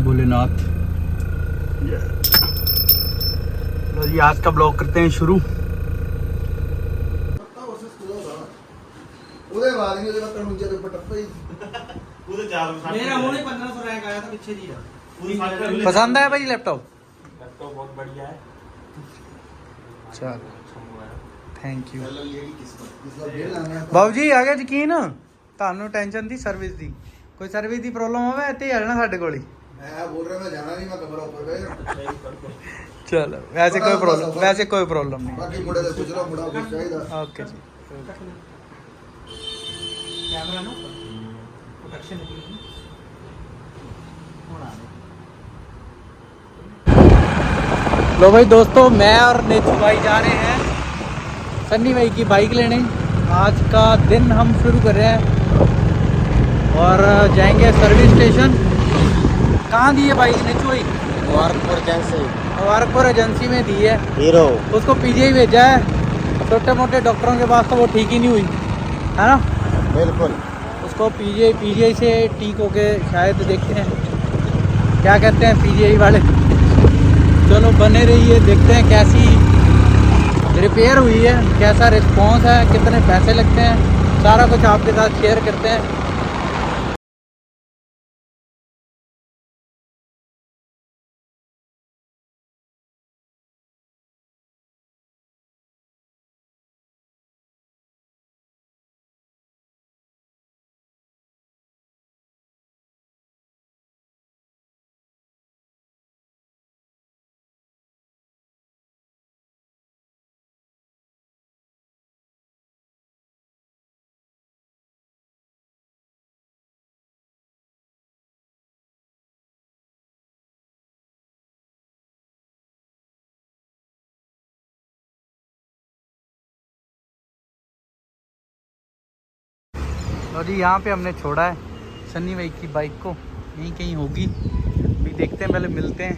भोलेनाथ। लो जी, आज का ब्लॉग करते हैं शुरू। मेरा होने 1500 रैंक आया था पीछे जी। पसंद है भाई लैपटॉप? लैपटॉप बहुत बढ़िया है। चल थैंक यू बाबू जी। आ गया यकीन? ਤੁਹਾਨੂੰ ਟੈਨਸ਼ਨ ਦੀ ਸਰਵਿਸ ਦੀ, ਕੋਈ ਸਰਵਿਸ ਦੀ ਪ੍ਰੋਬਲਮ ਹੋਵੇ ਇੱਥੇ ਹੀ ਆ ਜਾਣਾ ਸਾਡੇ ਕੋਲ ਹੀ। मैं बोल रहा मैं जाना नहीं, मैं कमरा ऊपर गए। चलो वैसे कोई प्रॉब्लम, वैसे कोई प्रॉब्लम नहीं। बाकी मुंडे दे पूछ लो, मुंडा कुछ चाहिए। ओके जी। कैमरा ना प्रोटेक्शन निकली लो भाई दोस्तों, मैं और नेचू भाई जा रहे हैं सन्नी भाई की बाइक लेने। आज का दिन हम शुरू कर रहे हैं और जाएंगे सर्विस स्टेशन। कहाँ दी है बाइक नेचू भाई? मुबारकपुर एजेंसी में दी है। हीरो उसको पीजीआई भेजा है, छोटे मोटे डॉक्टरों के पास तो वो ठीक ही नहीं हुई है ना। बिल्कुल। उसको पीजीआई से ठीक होके शायद देखते हैं क्या कहते हैं पीजीआई वाले। चलो बने रहिए, देखते हैं कैसी रिपेयर हुई है, कैसा रिस्पॉन्स है, कितने पैसे लगते हैं, सारा कुछ आपके साथ शेयर करते हैं। और जी यहाँ पे हमने छोड़ा है सन्नी भाई की बाइक को, यहीं कहीं होगी। अभी देखते हैं, पहले मिलते हैं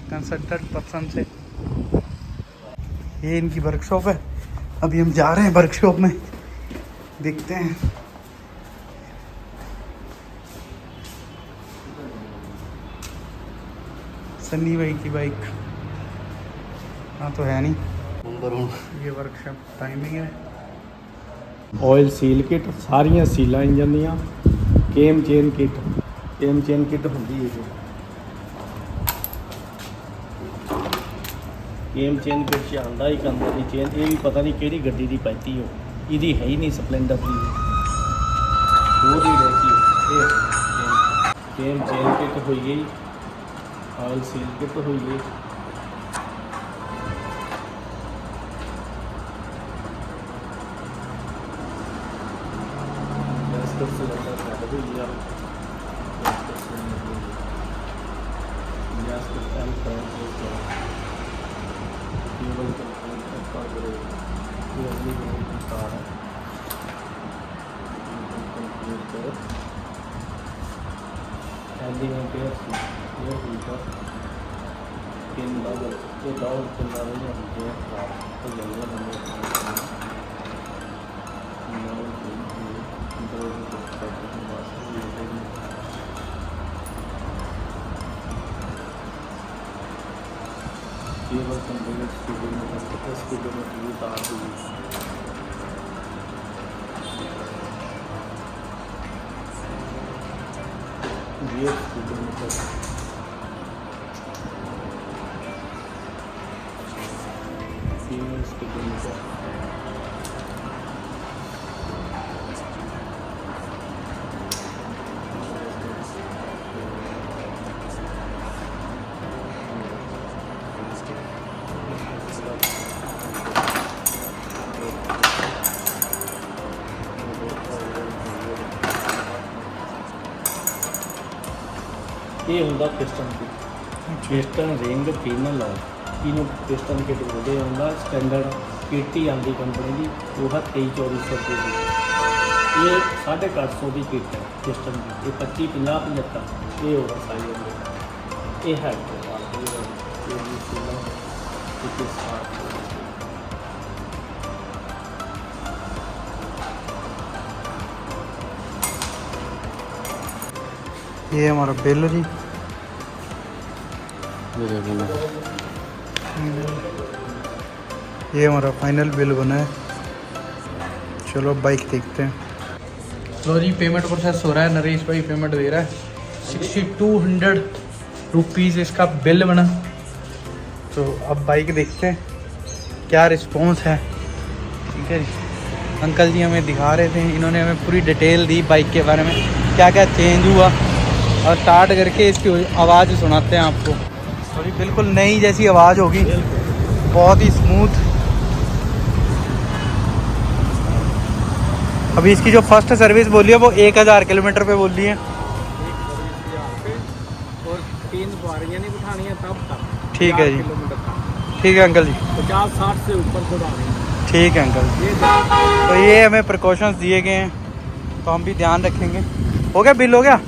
कंसल्टेंट पर्सन से। ये इनकी वर्कशॉप है, अभी हम जा रहे हैं वर्कशॉप में, देखते हैं। सन्नी भाई की बाइक हाँ तो है नहीं, ये वर्कशॉप टाइमिंग है। ऑयल सील किट सारियां सीलां इंजन दियां, केम चेन किट ਹੁੰਦੀ ਹੈ ਜੀ। केम चेन किट ਚ ਆਂਦਾ ਹੀ ਕੰਦਰ ਦੀ ਚੇਨ, ਇਹ ਵੀ ਪਤਾ ਨਹੀਂ ਕਿਹੜੀ ਗੱਡੀ ਦੀ ਪੈਤੀ ਹੋ, ਇਹਦੀ ਹੈ ਹੀ ਨਹੀਂ ਸਪਲੈਂਡਰ ਦੀ, ਹੋਰ ਹੀ ਰਹਿਤੀ ਇਹ केम चेन किट ਹੋਈ ਗਈ, ऑयल सील किट ਹੋਈ ਗਈ। केवल कंप्यूटर स्पीडोमीटर की तार हुई। ये स्पीडोमीटर स्पीडोमीटर ये ਹੁੰਦਾ ਪਿਸਟਨ ਦੀ, ਪਿਸਟਨ ਰਿੰਗ ਪਿਨ ਲਾਓ, ਇਹਨੂੰ ਪਿਸਟਨ ਕਿਟ ਬੋਲਦੇ। ਹੁੰਦਾ ਸਟੈਂਡਰਡ ਕਿਟ ਹੀ ਆਉਂਦੀ ਕੰਪਨੀ ਦੀ, ਉਹ ਹੈ 23-2400 ਰੁਪਏ ਦੀ। ਇਹ 850 ਦੀ ਕਿਟ ਹੈ ਪਿਸਟਨ ਦੀ, ਇਹ 25, 50, 75 ਇਹ ਓਵਰ ਸਾਈਜ਼ ਹੈ। ਇਹ ਹੈ ये हमारा बिल जी, ये देखो ना, ये हमारा फाइनल बिल बना है। चलो अब बाइक देखते हैं। लो जी, पेमेंट प्रोसेस हो रहा है। नरेश भाई पेमेंट दे रहा है। 6200 रुपीज़ इसका बिल बना। तो अब बाइक देखते हैं क्या रिस्पॉन्स है। ठीक है जी, अंकल जी हमें दिखा रहे थे, इन्होंने हमें पूरी डिटेल दी बाइक के बारे में, क्या क्या चेंज हुआ, और स्टार्ट करके इसकी आवाज़ सुनाते हैं आपको। और ये बिल्कुल नई जैसी आवाज़ होगी, बहुत ही स्मूथ। अभी इसकी जो फर्स्ट सर्विस बोली है वो 1000 किलोमीटर पे बोली है। और 3 सवारियाँ नहीं बिठानी है तब तक। ठीक है जी, किलोमीटर तक ठीक है अंकल जी, 50-60 से ऊपर को डालेंगे। ठीक है अंकल जी। तो ये हमें प्रिकॉशंस दिए गए हैं, तो हम भी ध्यान रखेंगे। हो गया बिल, हो गया?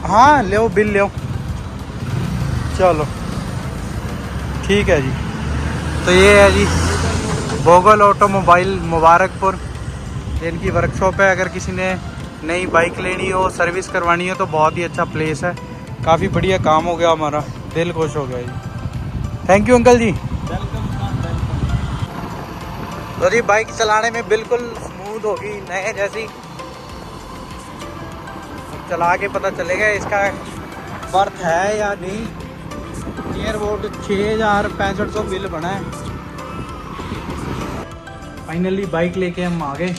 हाँ ले बिल ले। चलो ठीक है जी। तो ये है जी बोगल ऑटोमोबाइल मुबारकपुर, इनकी वर्कशॉप है। अगर किसी ने नई बाइक लेनी हो, सर्विस करवानी हो, तो बहुत ही अच्छा प्लेस है। काफ़ी बढ़िया काम हो गया, हमारा दिल खुश हो गया जी। थैंक यू अंकल जी। तो जी बाइक चलाने में बिल्कुल स्मूथ होगी, नए जैसी। चला के पता चलेगा इसका वर्थ है या नहीं। नियर अबाउट 6500 बिल बना है। फाइनली बाइक लेके हम आ गए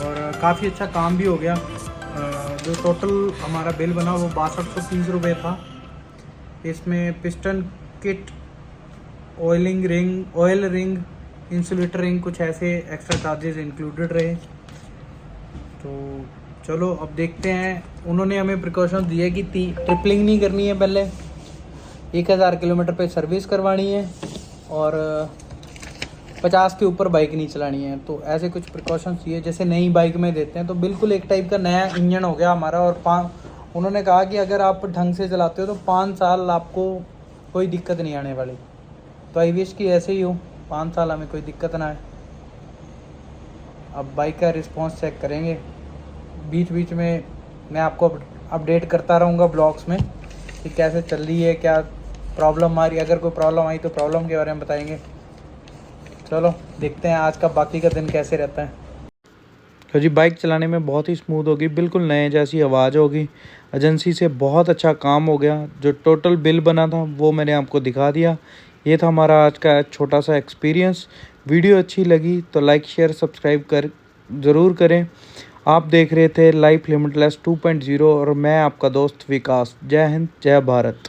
और काफ़ी अच्छा काम भी हो गया। जो टोटल हमारा बिल बना वो 6230 रुपये था। इसमें piston kit, oil ring, insulator ring, कुछ ऐसे एक्स्ट्रा चार्जेस इंक्लूडेड रहे। तो चलो अब देखते हैं। उन्होंने हमें प्रिकॉशन दिए कि ट्रिपलिंग नहीं करनी है, पहले 1000 किलोमीटर पे सर्विस करवानी है और 50 के ऊपर बाइक नहीं चलानी है। तो ऐसे कुछ प्रिकॉशंस दिए जैसे नई बाइक में देते हैं। तो बिल्कुल एक टाइप का नया इंजन हो गया हमारा। और उन्होंने कहा कि अगर आप ढंग से चलाते हो तो 5 साल आपको कोई दिक्कत नहीं आने वाली। तो आई विश कि ऐसे ही हो, 5 साल हमें कोई दिक्कत ना आए। अब बाइक का रिस्पॉन्स चेक करेंगे। बीच बीच में मैं आपको अपडेट करता रहूँगा ब्लॉग्स में कि कैसे चल रही है, क्या प्रॉब्लम आ रही है। अगर कोई प्रॉब्लम आई तो प्रॉब्लम के बारे में बताएंगे। चलो देखते हैं आज का बाकी का दिन कैसे रहता है। तो जी बाइक चलाने में बहुत ही स्मूथ होगी, बिल्कुल नए जैसी आवाज़ होगी। एजेंसी से बहुत अच्छा काम हो गया। जो टोटल बिल बना था वो मैंने आपको दिखा दिया। ये था हमारा आज का छोटा सा एक्सपीरियंस। वीडियो अच्छी लगी तो लाइक शेयर सब्सक्राइब ज़रूर करें। आप देख रहे थे लाइफ लिमिटलेस 2.0 और मैं आपका दोस्त विकास। जय हिंद, जय भारत।